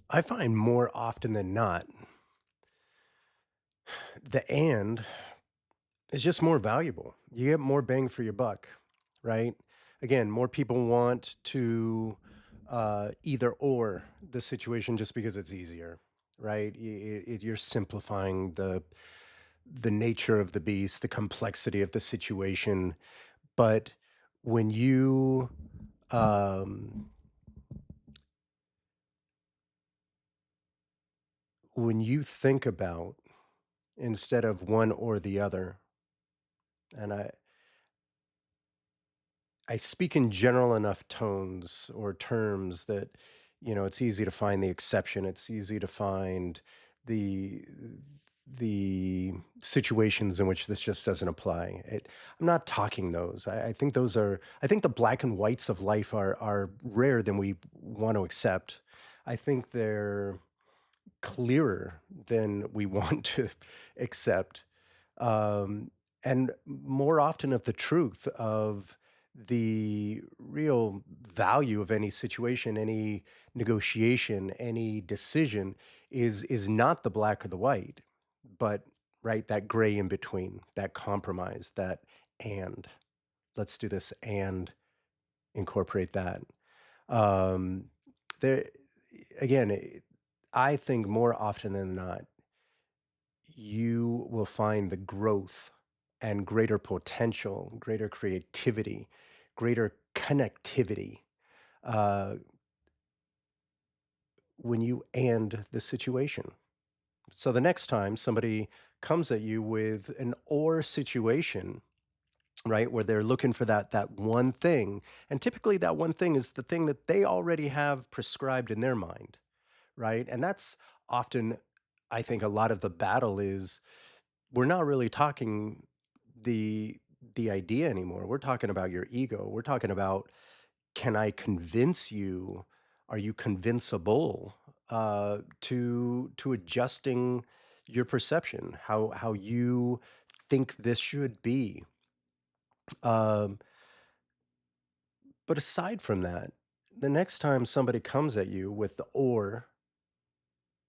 I find more often than not, the and is just more valuable. You get more bang for your buck, right? Again, more people want to either or the situation just because it's easier, right? You're simplifying the nature of the beast, the complexity of the situation. But when you um, when you think about instead of one or the other, and I speak in general enough tones or terms that, it's easy to find the exception. It's easy to find the the situations in which this just doesn't apply. I'm not talking those. I think those are. I think the black and whites of life are rarer than we want to accept. I think they're clearer than we want to accept, um, and more often of the truth of the real value of any situation, any negotiation, any decision is not the black or the white, but right, that gray in between, that compromise, that and let's do this and incorporate that. Um, there again, I think more often than not, you will find the growth and greater potential, greater creativity, greater connectivity uh, when you and the situation. So the next time somebody comes at you with an or situation, right, where they're looking for that one thing, and typically that one thing is the thing that they already have prescribed in their mind, right? And that's often, I think, a lot of the battle is we're not really talking the idea anymore. We're talking about your ego. We're talking about, can I convince you? Are you convincible to adjusting your perception, how you think this should be? Um, but aside from that, the next time somebody comes at you with the or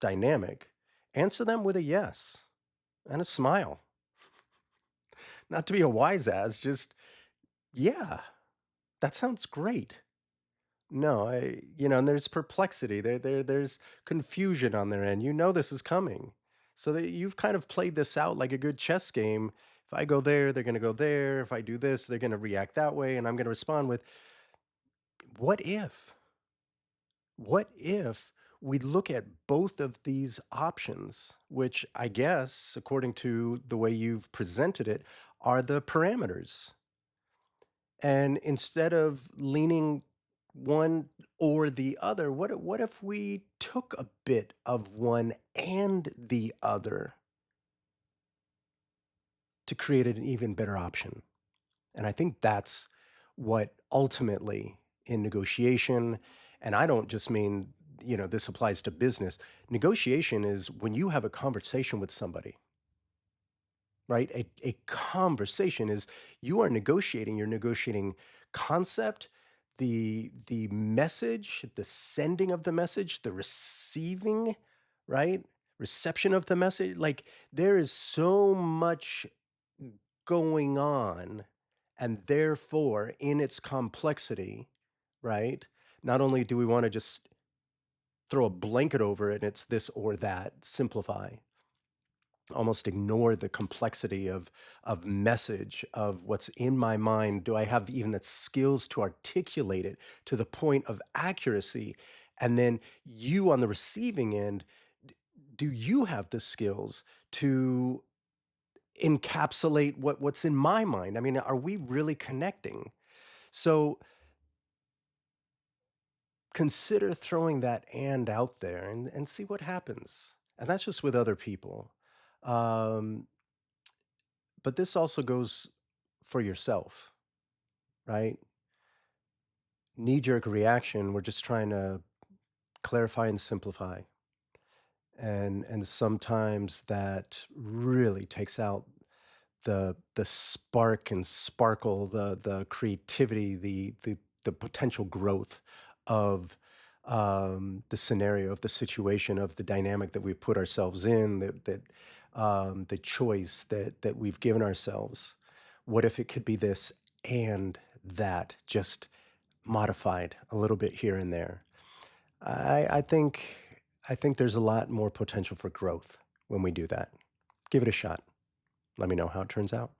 dynamic, answer them with a yes and a smile. Not to be a wise ass, just yeah, that sounds great. No, and there's perplexity. There's confusion on their end. You know this is coming. So that you've kind of played this out like a good chess game. If I go there, they're going to go there. If I do this, they're going to react that way and I'm going to respond with what if? What if we look at both of these options, which I guess according to the way you've presented it are the parameters. And instead of leaning one or the other, what if we took a bit of one and the other to create an even better option? And I think that's what ultimately in negotiation, and I don't just mean, this applies to business. Negotiation is when you have a conversation with somebody, right? A conversation is you're negotiating concept, the message, the sending of the message, the receiving, right? Reception of the message. Like there is so much going on, and therefore in its complexity, right? Not only do we want to just throw a blanket over it and it's this or that, simplify, almost ignore the complexity of message of what's in my mind. Do I have even the skills to articulate it to the point of accuracy? And then you on the receiving end, do you have the skills to encapsulate what's in my mind? I mean, are we really connecting? So consider throwing that and out there and see what happens. And that's just with other people. Um, but this also goes for yourself, right? Knee jerk reaction, we're just trying to clarify and simplify. And sometimes that really takes out the spark and sparkle, the creativity, the potential growth of the scenario of the situation of the dynamic that we've put ourselves in, the choice that we've given ourselves. What if it could be this and that, just modified a little bit here and there? I think there's a lot more potential for growth when we do that. Give it a shot. Let me know how it turns out.